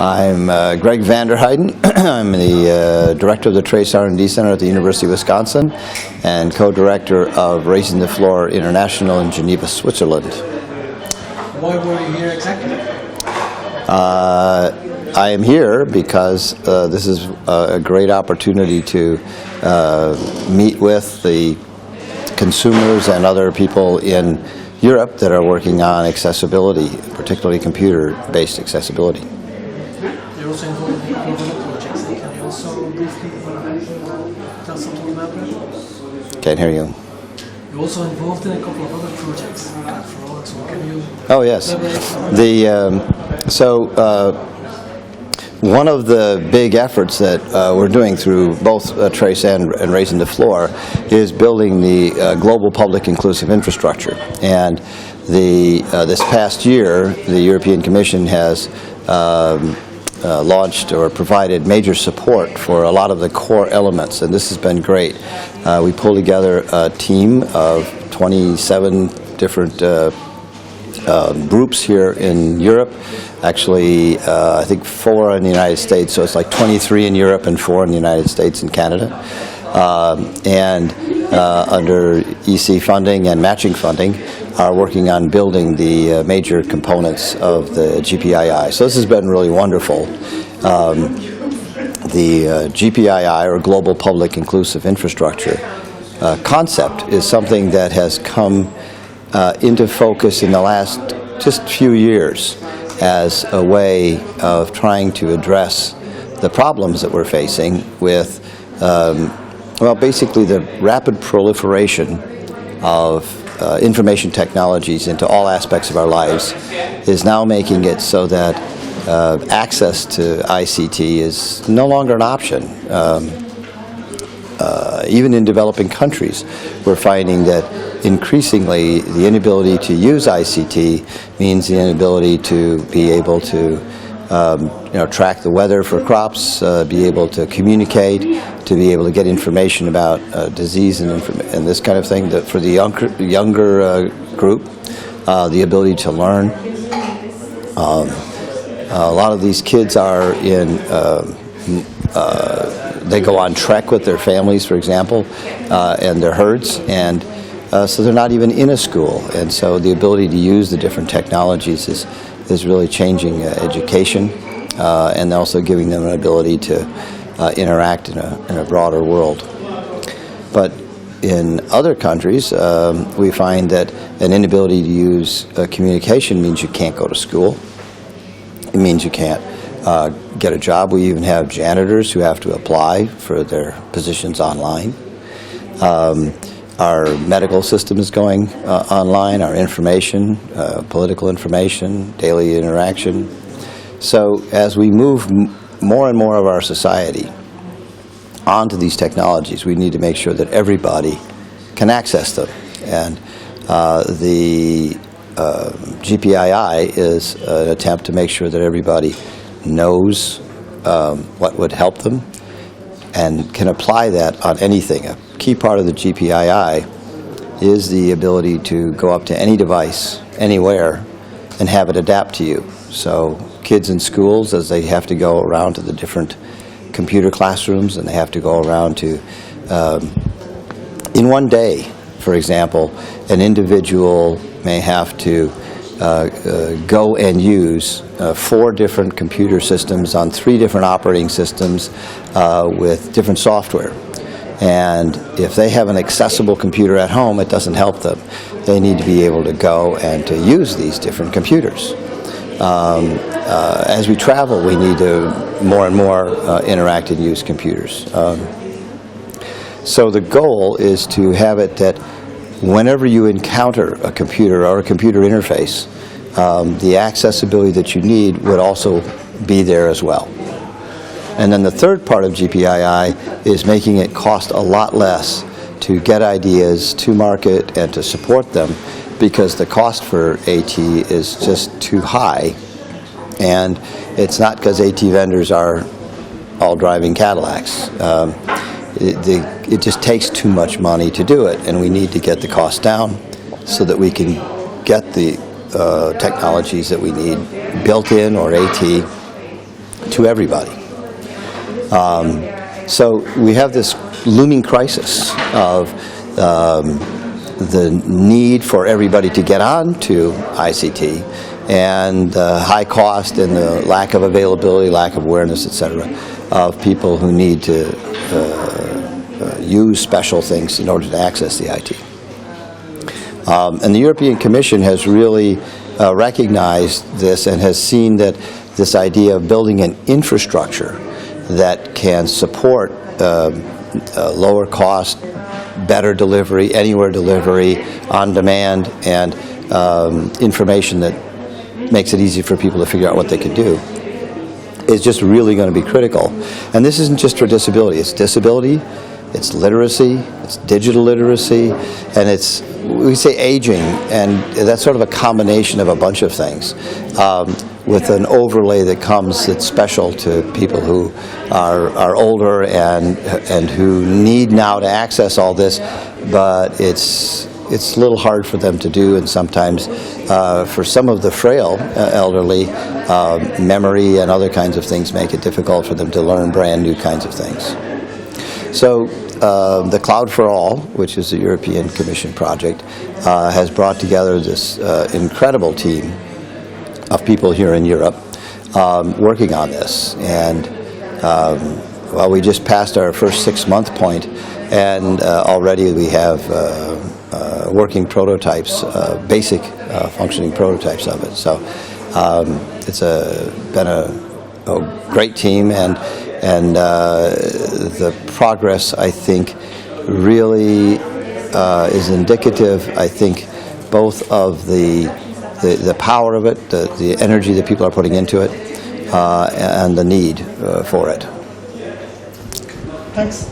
I'm Gregg Vanderheiden. I'm the Director of the Trace R&D Center at the University of Wisconsin and co-director of Raising the Floor International in Geneva, Switzerland. Why were you here exactly? I am here because this is a great opportunity to meet with the consumers and other people in Europe that are working on accessibility, particularly computer-based accessibility. You're also involved in a couple of other projects. Can you also briefly tell something about that? Can't hear you. You're also involved in a couple of other projects, Cloud4All, so can you... Oh, yes. One of the big efforts that we're doing through both Trace and Raising the Floor is building the global public inclusive infrastructure. And this past year, the European Commission has launched or provided major support for a lot of the core elements, and this has been great. We pulled together a team of 27 different groups here in Europe. Actually, I think 4 in the United States, so it's like 23 in Europe and 4 in the United States and Canada. Under EC funding and matching funding, are working on building the major components of the GPII. So this has been really wonderful. The GPII, or Global Public Inclusive Infrastructure, concept is something that has come into focus in the last just few years as a way of trying to address the problems that we're facing with, well, basically the rapid proliferation of information technologies into all aspects of our lives is now making it so that access to ICT is no longer an option. Even in developing countries, we're finding that increasingly the inability to use ICT means the inability to be able to track the weather for crops, be able to communicate, to be able to get information about disease and this kind of thing. For the younger group, the ability to learn. A lot of these kids are in they go on trek with their families, for example, and their herds, and so they're not even in a school. And so the ability to use the different technologies is really changing education and also giving them an ability to interact in a broader world. But in other countries, we find that an inability to use communication means you can't go to school. It means you can't get a job. We even have janitors who have to apply for their positions online. Our medical system is going online, our information, political information, daily interaction. So as we move more and more of our society onto these technologies, we need to make sure that everybody can access them. And the GPII is an attempt to make sure that everybody knows what would help them and can apply that on anything. A key part of the GPII is the ability to go up to any device, anywhere, and have it adapt to you. So kids in schools, as they have to go around to the different computer classrooms, and they have to go around to, in one day, for example, an individual may have to go and use 4 different computer systems on 3 different operating systems with different software. And if they have an accessible computer at home, it doesn't help them. They need to be able to go and to use these different computers. As we travel, we need to more and more interact and use computers. So the goal is to have it that whenever you encounter a computer or a computer interface, the accessibility that you need would also be there as well. And then the third part of GPII is making it cost a lot less to get ideas to market and to support them, because the cost for AT is just too high. And it's not because AT vendors are all driving Cadillacs. It just takes too much money to do it, and we need to get the cost down so that we can get the technologies that we need built in or AT to everybody. So we have this looming crisis of the need for everybody to get on to ICT, and high cost and the lack of availability, lack of awareness, etc., of people who need to use special things in order to access the IT. And the European Commission has really recognized this and has seen that this idea of building an infrastructure that can support lower cost, better delivery, anywhere delivery, on demand, and information that makes it easy for people to figure out what they can do is just really going to be critical. And this isn't just for disability. It's disability, it's literacy, it's digital literacy, and it's, we say aging, and that's sort of a combination of a bunch of things, with an overlay that comes that's special to people who are older and who need now to access all this, but it's a little hard for them to do, and sometimes for some of the frail elderly, memory and other kinds of things make it difficult for them to learn brand new kinds of things. So the Cloud4All, which is a European Commission project, has brought together this incredible team of people here in Europe working on this. And well, we just passed our first 6-month point, and already we have working prototypes, basic functioning prototypes of it. So it's been a great team, and the progress, I think, really is indicative, I think, both of the power of it, the energy that people are putting into it, and the need for it. Thanks.